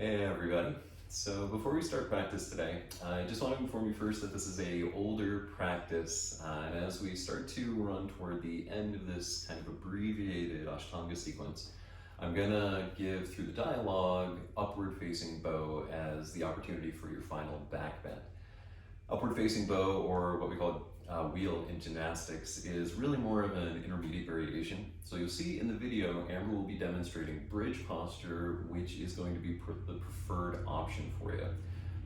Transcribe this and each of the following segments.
Hey everybody. So before we start practice today, I just want to inform you first that this is a older practice, and as we start to run toward the end of this kind of abbreviated Ashtanga sequence, I'm gonna give through the dialogue upward facing bow as the opportunity for your final back bend. Upward facing bow, or what we call wheel in gymnastics, is really more of an intermediate variation. So you'll see in the video, Amber will be demonstrating bridge posture, which is going to be the preferred option for you.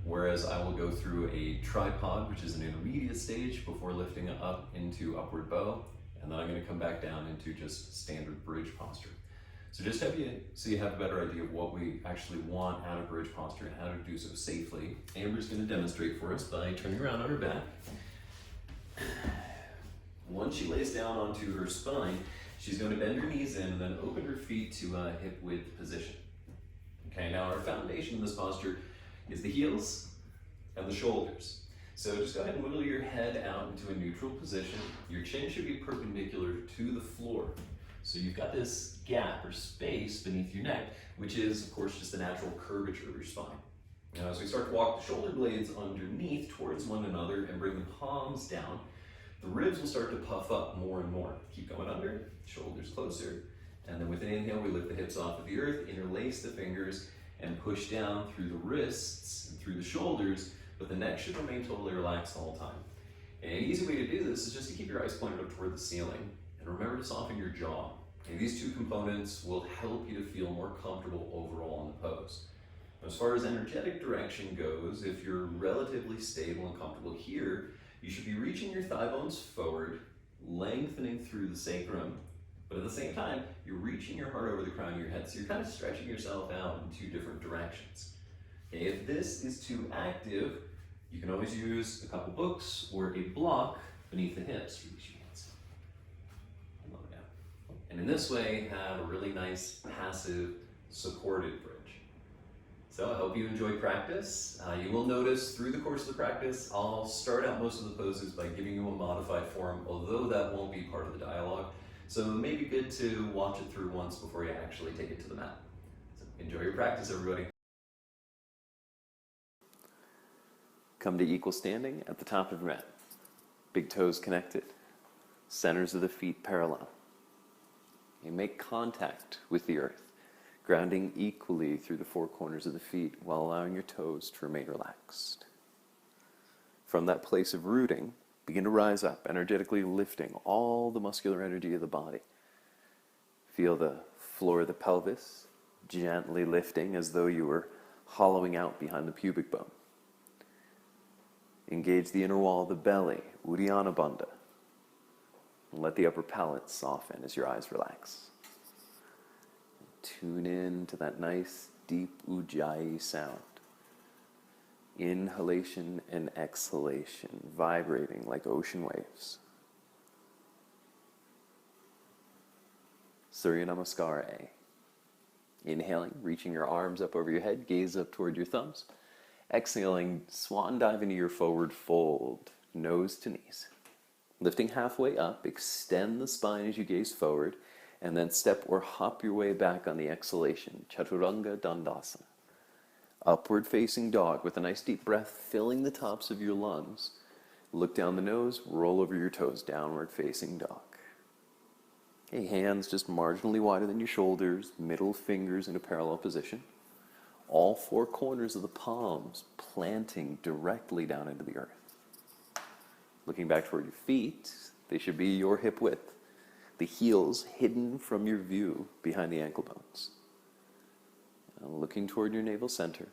Whereas I will go through a tripod, which is an intermediate stage, before lifting up into upward bow, and then I'm going to come back down into just standard bridge posture. So just so you have a better idea of what we actually want out of bridge posture and how to do so safely, Amber's going to demonstrate for us by turning around on her back. Once she lays down onto her spine, she's going to bend her knees in and then open her feet to a hip width position. Okay, now our foundation in this posture is the heels and the shoulders. So just go ahead and wiggle your head out into a neutral position. Your chin should be perpendicular to the floor. So you've got this gap or space beneath your neck, which is, of course, just the natural curvature of your spine. Now, as we start to walk the shoulder blades underneath towards one another and bring the palms down, the ribs will start to puff up more and more. Keep going under, shoulders closer, and then with an inhale, we lift the hips off of the earth, interlace the fingers, and push down through the wrists and through the shoulders, but the neck should remain totally relaxed the whole time. And an easy way to do this is just to keep your eyes pointed up toward the ceiling. And remember to soften your jaw. And these two components will help you to feel more comfortable overall in the pose. As far as energetic direction goes, if you're relatively stable and comfortable here, you should be reaching your thigh bones forward, lengthening through the sacrum, but at the same time, you're reaching your heart over the crown of your head. So you're kind of stretching yourself out in two different directions. Okay, if this is too active, you can always use a couple books or a block beneath the hips. And in this way, have a really nice, passive, supported bridge. So I hope you enjoy practice. You will notice through the course of the practice, I'll start out most of the poses by giving you a modified form, although that won't be part of the dialogue. So it may be good to watch it through once before you actually take it to the mat. So enjoy your practice, everybody. Come to equal standing at the top of your mat. Big toes connected. Centers of the feet parallel. You make contact with the earth, grounding equally through the four corners of the feet while allowing your toes to remain relaxed. From that place of rooting, begin to rise up, energetically lifting all the muscular energy of the body. Feel the floor of the pelvis gently lifting as though you were hollowing out behind the pubic bone. Engage the inner wall of the belly, Uddiyana Bandha. And let the upper palate soften as your eyes relax. Tune in to that nice, deep Ujjayi sound. Inhalation and exhalation, vibrating like ocean waves. Surya Namaskar A. Inhaling, reaching your arms up over your head, gaze up toward your thumbs. Exhaling, swan dive into your forward fold, nose to knees. Lifting halfway up, extend the spine as you gaze forward, and then step or hop your way back on the exhalation, Chaturanga Dandasana. Upward facing dog with a nice deep breath filling the tops of your lungs. Look down the nose, roll over your toes, downward facing dog. Okay, hands just marginally wider than your shoulders, middle fingers in a parallel position. All four corners of the palms planting directly down into the earth. Looking back toward your feet, they should be your hip width. The heels hidden from your view behind the ankle bones. And looking toward your navel center,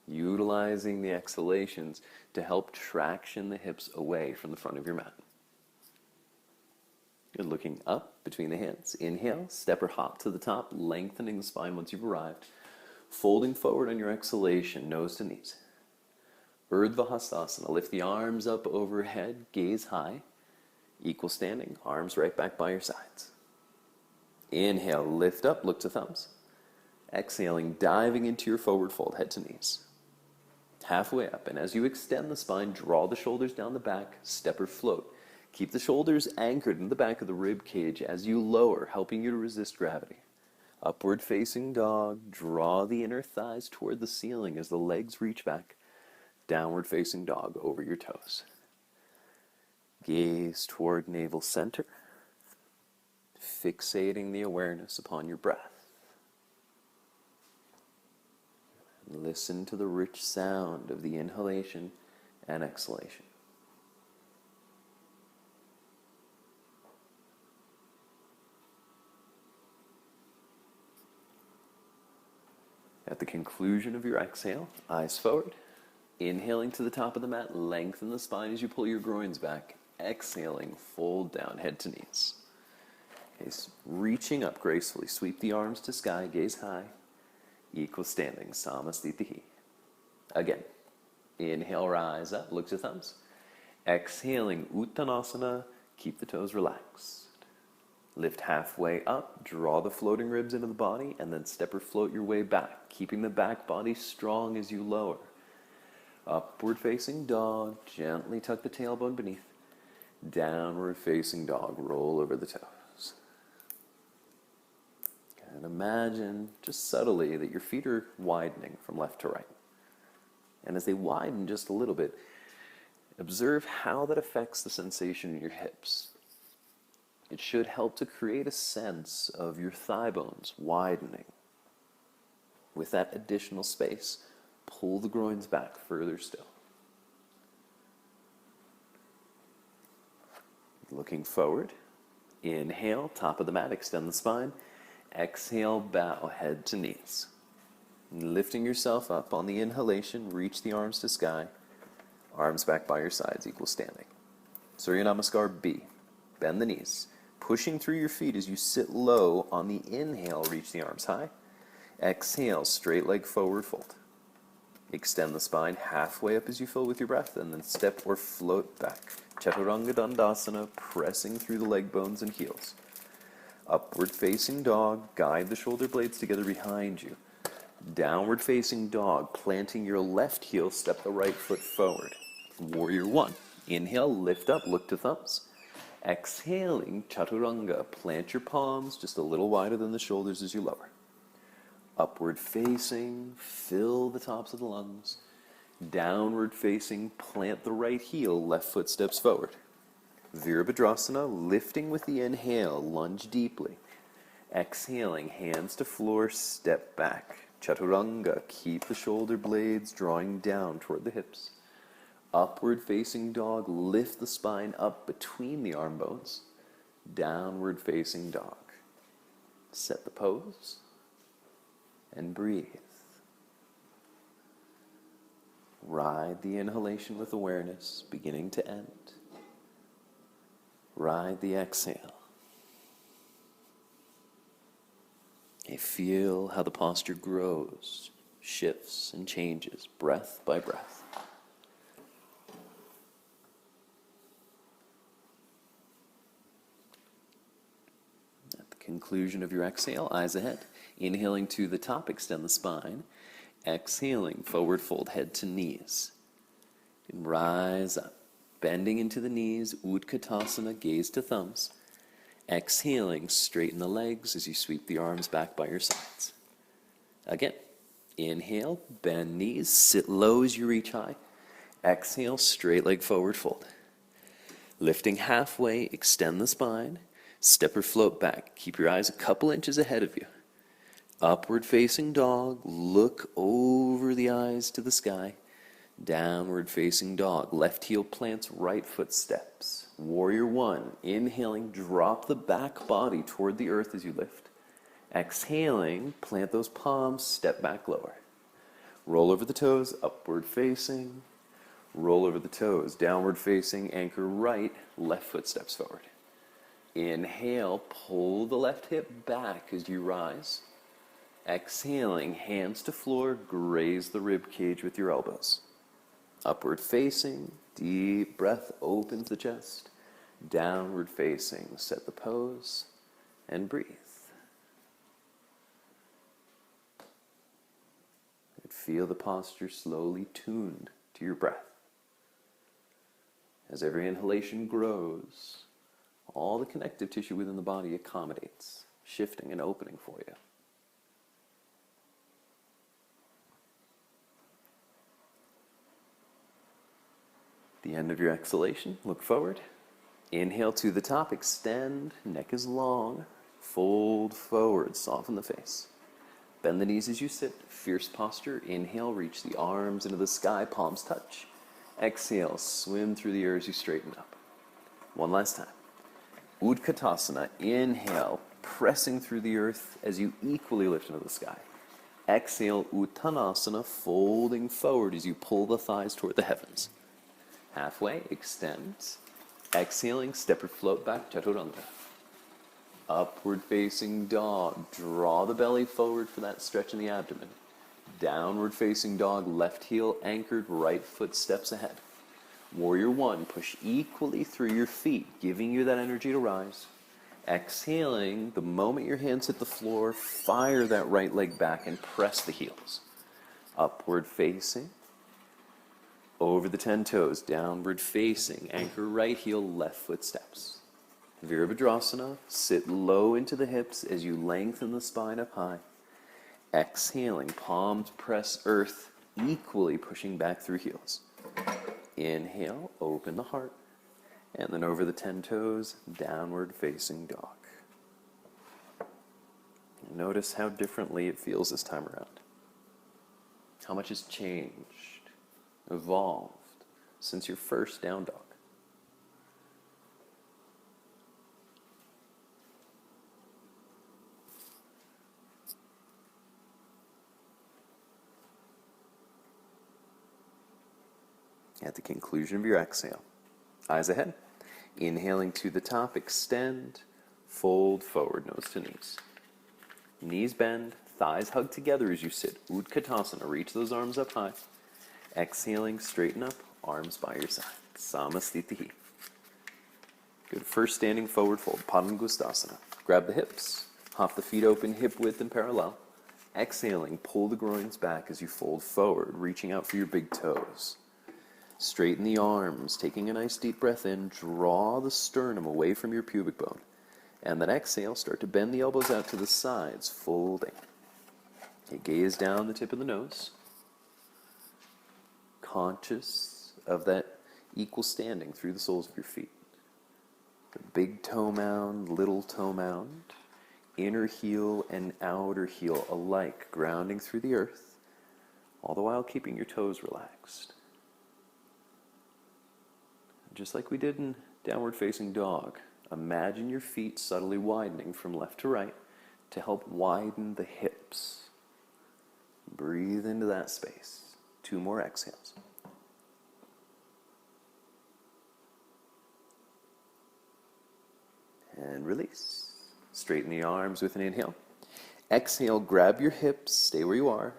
utilizing the exhalations to help traction the hips away from the front of your mat. Good. Looking up between the hands. Inhale, step or hop to the top, lengthening the spine once you've arrived. Folding forward on your exhalation, nose to knees. Urdhva Hastasana, lift the arms up overhead, gaze high, equal standing, arms right back by your sides. Inhale, lift up, look to thumbs. Exhaling, diving into your forward fold, head to knees. Halfway up, and as you extend the spine, draw the shoulders down the back, step or float. Keep the shoulders anchored in the back of the rib cage as you lower, helping you to resist gravity. Upward facing dog, draw the inner thighs toward the ceiling as the legs reach back. Downward facing dog over your toes. Gaze toward navel center, fixating the awareness upon your breath. Listen to the rich sound of the inhalation and exhalation. At the conclusion of your exhale, eyes forward. Inhaling to the top of the mat, lengthen the spine as you pull your groins back. Exhaling, fold down, head to knees. Okay, reaching up gracefully, sweep the arms to sky, gaze high. Equal standing, Samasthiti. Again, inhale, rise up, look to thumbs. Exhaling, Uttanasana, keep the toes relaxed. Lift halfway up, draw the floating ribs into the body, and then step or float your way back, keeping the back body strong as you lower. Upward facing dog, gently tuck the tailbone beneath. Downward facing dog, roll over the toes. And imagine, just subtly, that your feet are widening from left to right. And as they widen just a little bit, observe how that affects the sensation in your hips. It should help to create a sense of your thigh bones widening. With that additional space, pull the groins back further still. Looking forward, inhale, top of the mat, extend the spine. Exhale, bow, head to knees. Lifting yourself up on the inhalation, reach the arms to sky. Arms back by your sides, equal standing. Surya Namaskar B. Bend the knees. Pushing through your feet as you sit low on the inhale, reach the arms high. Exhale, straight leg forward fold. Extend the spine halfway up as you fill with your breath, and then step or float back. Chaturanga Dandasana, pressing through the leg bones and heels. Upward facing dog, guide the shoulder blades together behind you. Downward facing dog, planting your left heel, step the right foot forward. Warrior one. Inhale, lift up, look to thumbs. Exhaling, Chaturanga, plant your palms just a little wider than the shoulders as you lower. Upward facing, fill the tops of the lungs. Downward facing, plant the right heel, left foot steps forward. Virabhadrasana, lifting with the inhale, lunge deeply. Exhaling, hands to floor, step back. Chaturanga, keep the shoulder blades drawing down toward the hips. Upward facing dog, lift the spine up between the arm bones. Downward facing dog. Set the pose and breathe. Ride the inhalation with awareness, beginning to end. Ride the exhale. Okay, feel how the posture grows, shifts, and changes, breath by breath. At the conclusion of your exhale, eyes ahead. Inhaling to the top, extend the spine. Exhaling, forward fold, head to knees. And rise up. Bending into the knees, Utkatasana, gaze to thumbs. Exhaling, straighten the legs as you sweep the arms back by your sides. Again, inhale, bend knees, sit low as you reach high. Exhale, straight leg forward fold. Lifting halfway, extend the spine. Step or float back. Keep your eyes a couple inches ahead of you. Upward facing dog, look over the eyes to the sky. Downward facing dog, left heel plants, right foot steps. Warrior one, inhaling, drop the back body toward the earth as you lift. Exhaling, plant those palms, step back lower. Roll over the toes, upward facing. Roll over the toes, downward facing, anchor right, left foot steps forward. Inhale, pull the left hip back as you rise. Exhaling, hands to floor, graze the rib cage with your elbows. Upward facing, deep breath opens the chest. Downward facing, set the pose and breathe. And feel the posture slowly tuned to your breath. As every inhalation grows, all the connective tissue within the body accommodates, shifting and opening for you. the end of your exhalation, look forward. Inhale to the top, extend, neck is long. Fold forward, soften the face. Bend the knees as you sit, fierce posture. Inhale, reach the arms into the sky, palms touch. Exhale, swim through the air as you straighten up. One last time. Utkatasana, inhale, pressing through the earth as you equally lift into the sky. Exhale, Uttanasana, folding forward as you pull the thighs toward the heavens. Halfway, extend. Exhaling, step or float back, Chaturanga. Upward facing dog, draw the belly forward for that stretch in the abdomen. Downward facing dog, left heel anchored, right foot steps ahead. Warrior one, push equally through your feet, giving you that energy to rise. Exhaling, the moment your hands hit the floor, fire that right leg back and press the heels. Upward facing, over the 10 toes, downward facing, anchor right heel, left foot steps. Virabhadrasana, sit low into the hips as you lengthen the spine up high. Exhaling, palms press earth, equally pushing back through heels. Inhale, open the heart, and then over the 10 toes, downward facing dog. Notice how differently it feels this time around. How much has changed, evolved since your first down dog. At the conclusion of your exhale, eyes ahead. Inhaling to the top, extend, fold forward, nose to knees. Knees bend, thighs hug together as you sit. Utkatasana, reach those arms up high. Exhaling, straighten up, arms by your side. Samasthiti. Good. First standing forward fold, Padangusthasana. Grab the hips, hop the feet open, hip width and parallel. Exhaling, pull the groins back as you fold forward, reaching out for your big toes. Straighten the arms, taking a nice deep breath in, draw the sternum away from your pubic bone. And then exhale, start to bend the elbows out to the sides, folding. Okay, gaze down the tip of the nose. Conscious of that equal standing through the soles of your feet. The big toe mound, little toe mound, inner heel and outer heel alike, grounding through the earth, all the while keeping your toes relaxed. Just like we did in downward facing dog, imagine your feet subtly widening from left to right to help widen the hips. Breathe into that space. 2 more exhales. And release. Straighten the arms with an inhale. Exhale, grab your hips, stay where you are,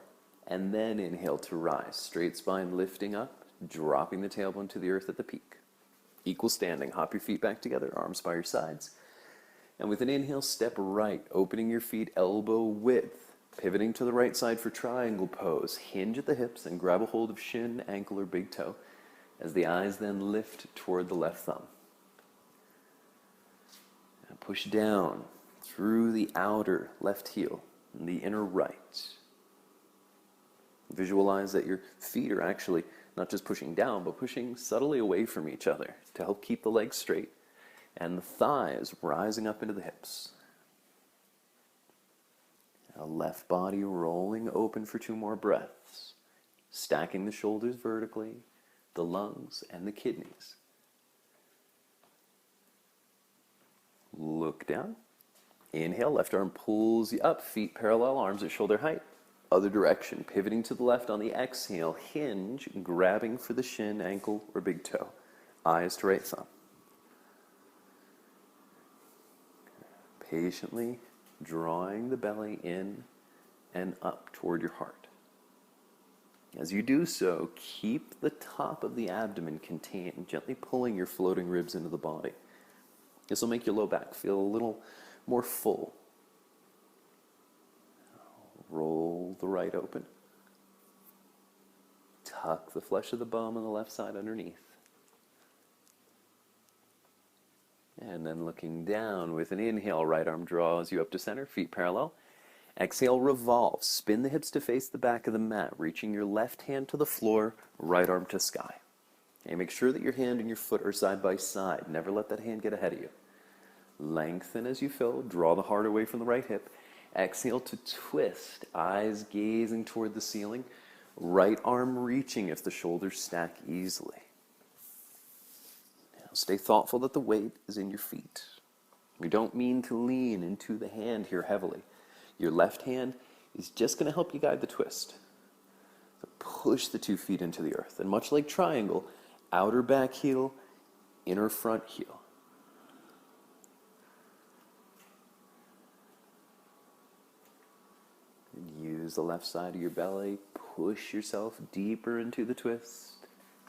and then inhale to rise. Straight spine lifting up, dropping the tailbone to the earth at the peak. Equal standing, hop your feet back together, arms by your sides. And with an inhale, step right, opening your feet elbow width, pivoting to the right side for triangle pose. Hinge at the hips and grab a hold of shin, ankle, or big toe as the eyes then lift toward the left thumb. And push down through the outer left heel and the inner right. Visualize that your feet are actually not just pushing down, but pushing subtly away from each other to help keep the legs straight, and the thighs rising up into the hips. Now left body rolling open for 2 more breaths, stacking the shoulders vertically, the lungs and the kidneys. Look down. Inhale, left arm pulls you up, feet parallel, arms at shoulder height. Other direction, pivoting to the left on the exhale, hinge, grabbing for the shin, ankle, or big toe. Eyes to right thumb. Patiently drawing the belly in and up toward your heart. As you do so, keep the top of the abdomen contained, gently pulling your floating ribs into the body. This will make your low back feel a little more full. Roll the right open. Tuck the flesh of the bum on the left side underneath. And then looking down with an inhale, right arm draws you up to center, feet parallel. Exhale, revolve. Spin the hips to face the back of the mat, reaching your left hand to the floor, right arm to sky. Okay, make sure that your hand and your foot are side by side. Never let that hand get ahead of you. Lengthen as you fill. Draw the heart away from the right hip. Exhale to twist, eyes gazing toward the ceiling. Right arm reaching if the shoulders stack easily. Now stay thoughtful that the weight is in your feet. We don't mean to lean into the hand here heavily. Your left hand is just going to help you guide the twist. So push the 2 feet into the earth. And much like triangle, outer back heel, inner front heel. And use the left side of your belly. Push yourself deeper into the twist.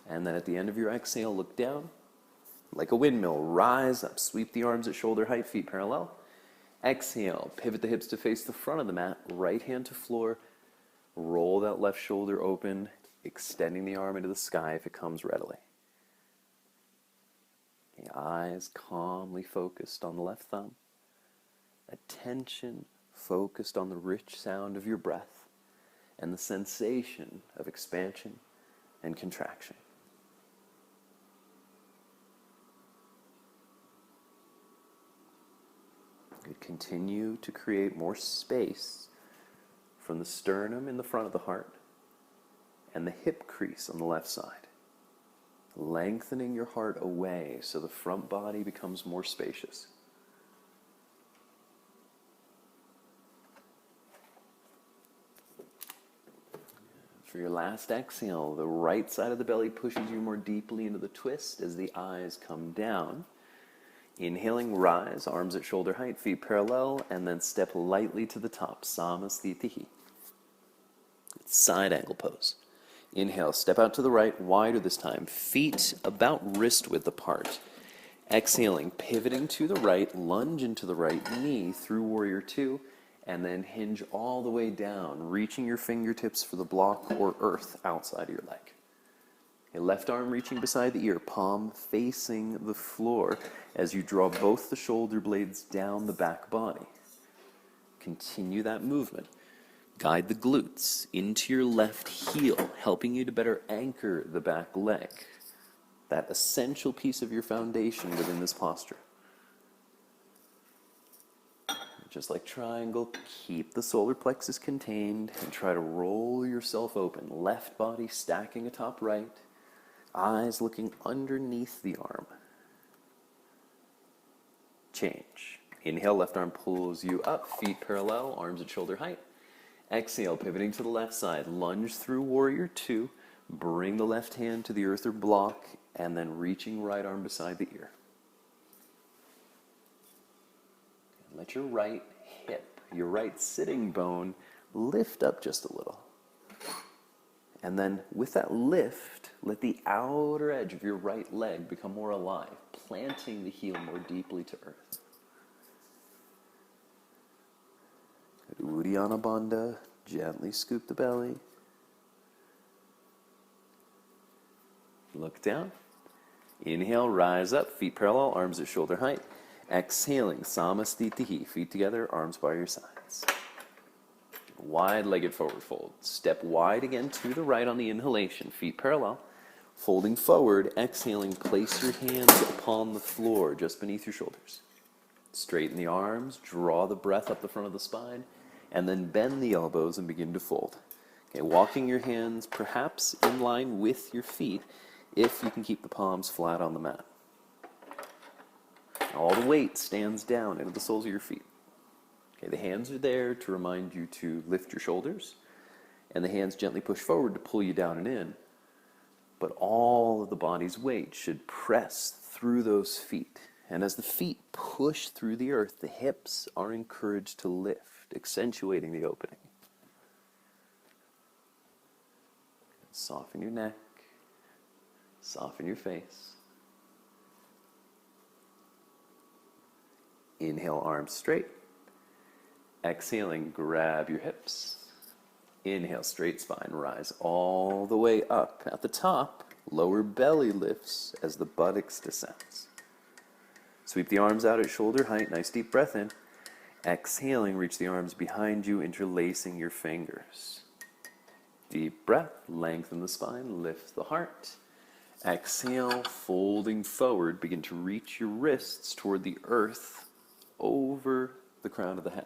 And then at the end of your exhale, look down. Like a windmill, rise up. Sweep the arms at shoulder height, feet parallel. Exhale, pivot the hips to face the front of the mat. Right hand to floor. Roll that left shoulder open, extending the arm into the sky if it comes readily. The eyes calmly focused on the left thumb. Attention focused on the rich sound of your breath and the sensation of expansion and contraction. Good. Continue to create more space from the sternum in the front of the heart and the hip crease on the left side. Lengthening your heart away so the front body becomes more spacious. For your last exhale, the right side of the belly pushes you more deeply into the twist as the eyes come down. Inhaling, rise, arms at shoulder height, feet parallel, and then step lightly to the top, Samasthitihi. Side angle pose. Inhale, step out to the right, wider this time, feet about wrist width apart. Exhaling, pivoting to the right, lunge into the right knee through warrior 2, and then hinge all the way down, reaching your fingertips for the block or earth outside of your leg. Okay, left arm reaching beside the ear, palm facing the floor as you draw both the shoulder blades down the back body. Continue that movement. Guide the glutes into your left heel, helping you to better anchor the back leg. That essential piece of your foundation within this posture. Just like triangle, keep the solar plexus contained and try to roll yourself open. Left body stacking atop right. Eyes looking underneath the arm. Change. Inhale, left arm pulls you up, feet parallel, arms at shoulder height. Exhale, pivoting to the left side, lunge through warrior 2, bring the left hand to the earth or block, and then reaching right arm beside the ear. Let your right hip, your right sitting bone, lift up just a little. And then with that lift, let the outer edge of your right leg become more alive, planting the heel more deeply to earth. Uddiyana Bandha, gently scoop the belly. Look down. Inhale, rise up, feet parallel, arms at shoulder height. Exhaling, Samasthitihi, feet together, arms by your sides. Wide-legged forward fold. Step wide again to the right on the inhalation, feet parallel. Folding forward, exhaling, place your hands upon the floor just beneath your shoulders. Straighten the arms, draw the breath up the front of the spine, and then bend the elbows and begin to fold. Okay, walking your hands perhaps in line with your feet if you can keep the palms flat on the mat. All the weight stands down into the soles of your feet. Okay, the hands are there to remind you to lift your shoulders, and the hands gently push forward to pull you down and in. But all of the body's weight should press through those feet. And as the feet push through the earth, the hips are encouraged to lift, accentuating the opening. Soften your neck, soften your face. Inhale, arms straight. Exhaling, grab your hips. Inhale, straight spine, rise all the way up. At the top, lower belly lifts as the buttocks descends. Sweep the arms out at shoulder height, nice deep breath in. Exhaling, reach the arms behind you, interlacing your fingers. Deep breath, lengthen the spine, lift the heart. Exhale, folding forward, begin to reach your wrists toward the earth over the crown of the head.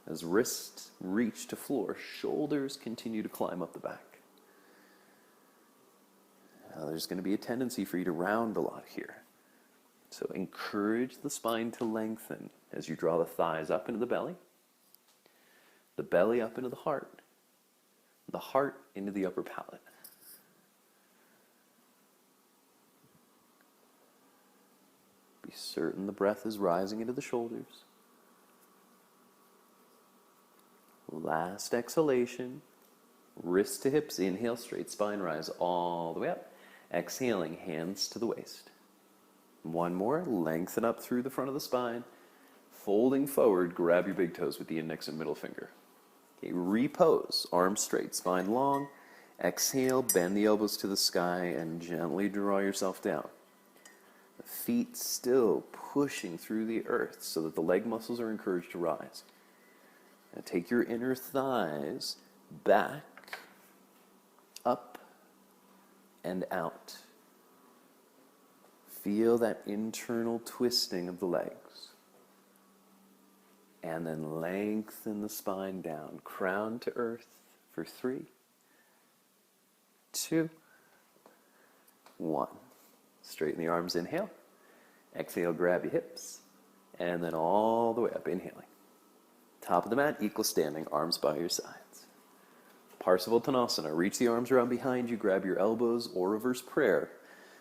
As wrists reach to floor, shoulders continue to climb up the back. Now, there's going to be a tendency for you to round a lot here. So encourage the spine to lengthen as you draw the thighs up into the belly up into the heart into the upper palate. Be certain the breath is rising into the shoulders. Last exhalation, wrist to hips, inhale, straight spine, rise all the way up. Exhaling, hands to the waist. One more, lengthen up through the front of the spine. Folding forward, grab your big toes with the index and middle finger. Okay, repose, arms straight, spine long. Exhale, bend the elbows to the sky and gently draw yourself down. The feet still pushing through the earth so that the leg muscles are encouraged to rise. Now take your inner thighs back, up, and out. Feel that internal twisting of the legs. And then lengthen the spine down, crown to earth for 3, 2, 1. Straighten the arms, inhale. Exhale, grab your hips. And then all the way up, inhaling. Top of the mat, equal standing, arms by your sides. Parsivottanasana, reach the arms around behind you, grab your elbows or reverse prayer.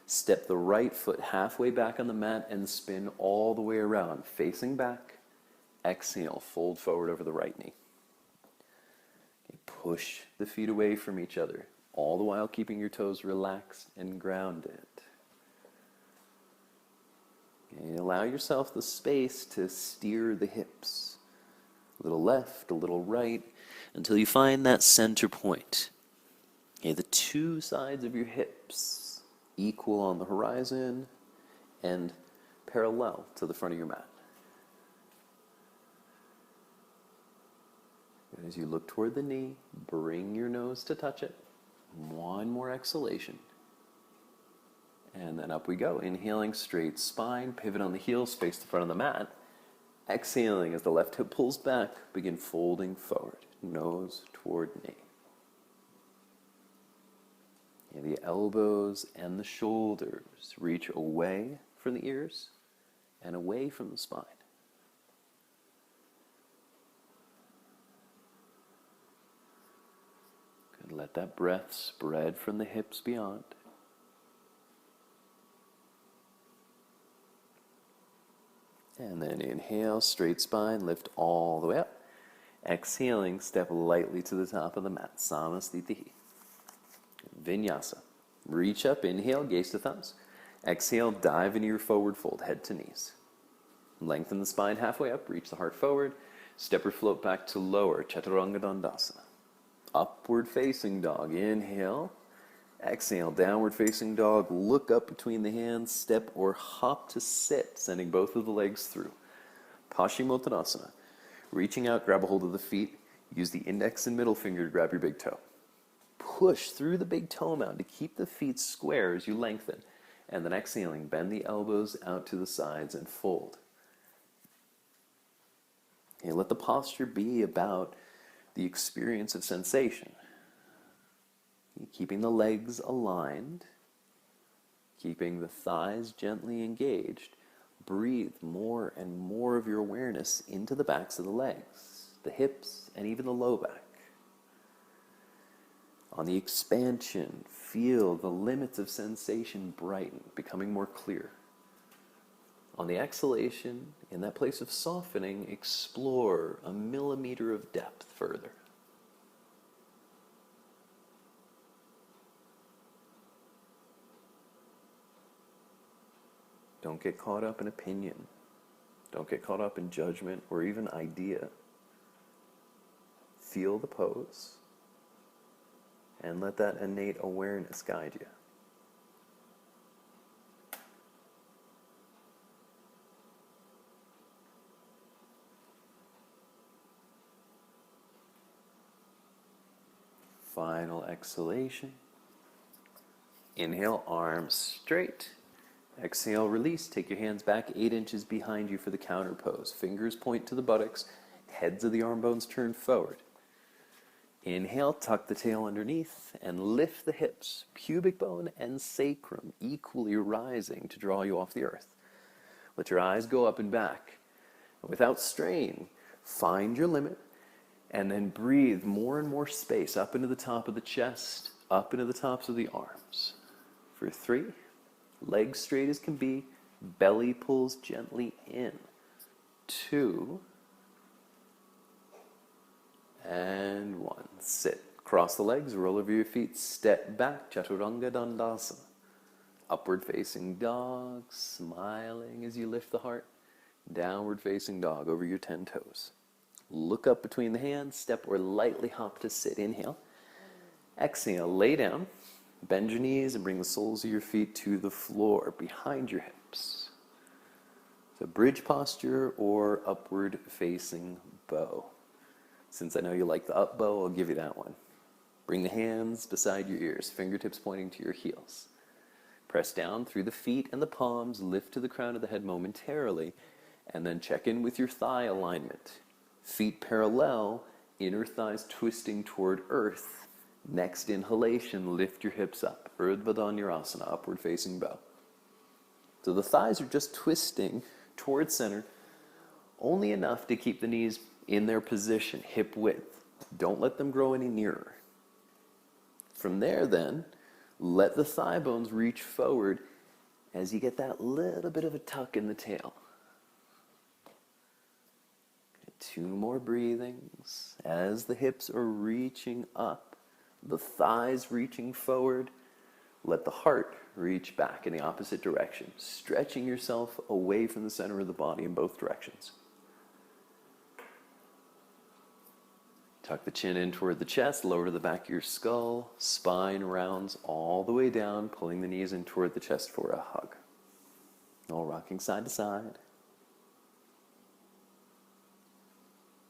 Step the right foot halfway back on the mat and spin all the way around, facing back. Exhale, fold forward over the right knee. Okay, push the feet away from each other, all the while keeping your toes relaxed and grounded. Okay, allow yourself the space to steer the hips. A little left, a little right, until you find that center point. Okay, the two sides of your hips equal on the horizon and parallel to the front of your mat. And as you look toward the knee, bring your nose to touch it. One more exhalation. And then up we go. Inhaling, straight spine, pivot on the heels, face the front of the mat. Exhaling as the left hip pulls back, begin folding forward, nose toward knee. And the elbows and the shoulders reach away from the ears and away from the spine. Good. Let that breath spread from the hips beyond. And then inhale, straight spine, lift all the way up. Exhaling, step lightly to the top of the mat, Samasthiti. Vinyasa. Reach up, inhale, gaze to thumbs. Exhale, dive into your forward fold, head to knees. Lengthen the spine halfway up, reach the heart forward. Step or float back to lower, Chaturanga Dandasana. Upward facing dog, inhale. Exhale, downward facing dog, look up between the hands, step or hop to sit, sending both of the legs through. Paschimottanasana. Reaching out, grab a hold of the feet, use the index and middle finger to grab your big toe. Push through the big toe mound to keep the feet square as you lengthen. And then exhaling, bend the elbows out to the sides and fold. Okay, let the posture be about the experience of sensation. Keeping the legs aligned, keeping the thighs gently engaged. Breathe more and more of your awareness into the backs of the legs, the hips, and even the low back. On the expansion, feel the limits of sensation brighten, becoming more clear. On the exhalation, in that place of softening, explore a millimeter of depth further. Don't get caught up in opinion. Don't get caught up in judgment or even idea. Feel the pose and let that innate awareness guide you. Final exhalation. Inhale, arms straight. Exhale, release. Take your hands back 8 inches behind you for the counter pose. Fingers point to the buttocks. Heads of the arm bones turn forward. Inhale, tuck the tail underneath and lift the hips, pubic bone and sacrum equally rising to draw you off the earth. Let your eyes go up and back. Without strain, find your limit and then breathe more and more space up into the top of the chest, up into the tops of the arms. For 3, legs straight as can be, belly pulls gently in. 2, and 1. Sit. Cross the legs, roll over your feet, step back, Chaturanga Dandasana. Upward facing dog, smiling as you lift the heart. Downward facing dog over your 10 toes. Look up between the hands, step or lightly hop to sit. Inhale. Exhale, lay down. Bend your knees and bring the soles of your feet to the floor behind your hips. So bridge posture or upward facing bow. Since I know you like the up bow, I'll give you that one. Bring the hands beside your ears, fingertips pointing to your heels. Press down through the feet and the palms, lift to the crown of the head momentarily, and then check in with your thigh alignment. Feet parallel, inner thighs twisting toward earth. Next inhalation, lift your hips up. Urdhva Dhanurasana, upward facing bow. So the thighs are just twisting towards center, only enough to keep the knees in their position, hip width. Don't let them grow any nearer. From there then, let the thigh bones reach forward as you get that little bit of a tuck in the tail. 2 more breathings. As the hips are reaching up, the thighs reaching forward, let the heart reach back in the opposite direction, stretching yourself away from the center of the body in both directions. Tuck the chin in toward the chest, lower to the back of your skull, spine rounds all the way down, pulling the knees in toward the chest for a hug. All rocking side to side.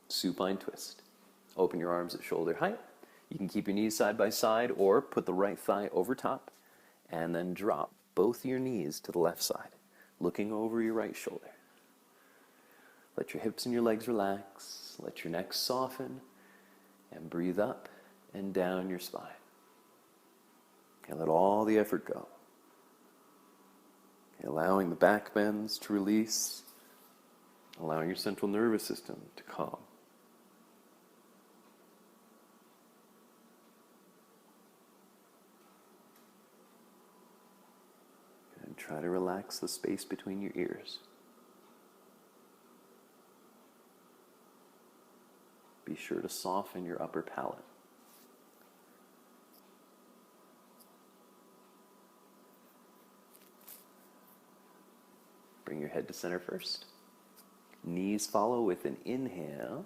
Supine twist. Open your arms at shoulder height. You can keep your knees side by side or put the right thigh over top and then drop both your knees to the left side, looking over your right shoulder. Let your hips and your legs relax. Let your neck soften. And breathe up and down your spine. And let all the effort go. Allowing the back bends to release. Allowing your central nervous system to calm. And try to relax the space between your ears. Be sure to soften your upper palate. Bring your head to center first. Knees follow with an inhale.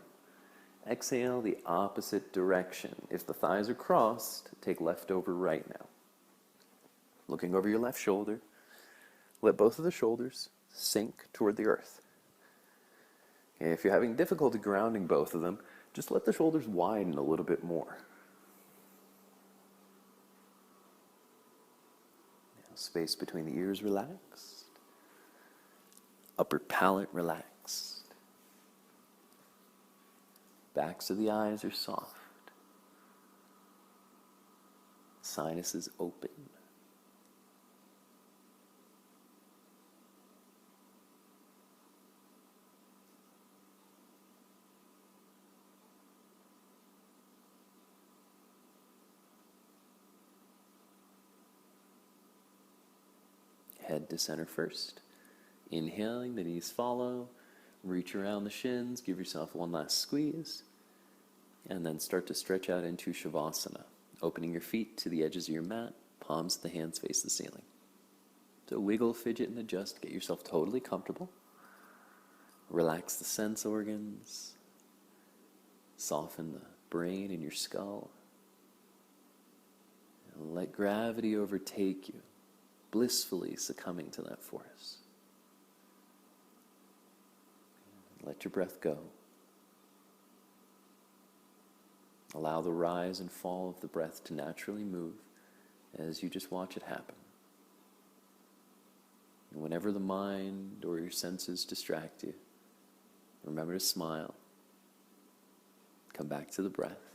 Exhale the opposite direction. If the thighs are crossed, take left over right now. Looking over your left shoulder, let both of the shoulders sink toward the earth. Okay, if you're having difficulty grounding both of them, just let the shoulders widen a little bit more. Now, space between the ears relaxed. Upper palate relaxed. Backs of the eyes are soft. Sinuses open. Head to center first. Inhaling, the knees follow. Reach around the shins, give yourself one last squeeze. And then start to stretch out into Shavasana, opening your feet to the edges of your mat, palms of the hands face the ceiling. So wiggle, fidget, and adjust. Get yourself totally comfortable. Relax the sense organs. Soften the brain and your skull. And let gravity overtake you, blissfully succumbing to that force. Let your breath go. Allow the rise and fall of the breath to naturally move as you just watch it happen. And whenever the mind or your senses distract you, remember to smile. Come back to the breath.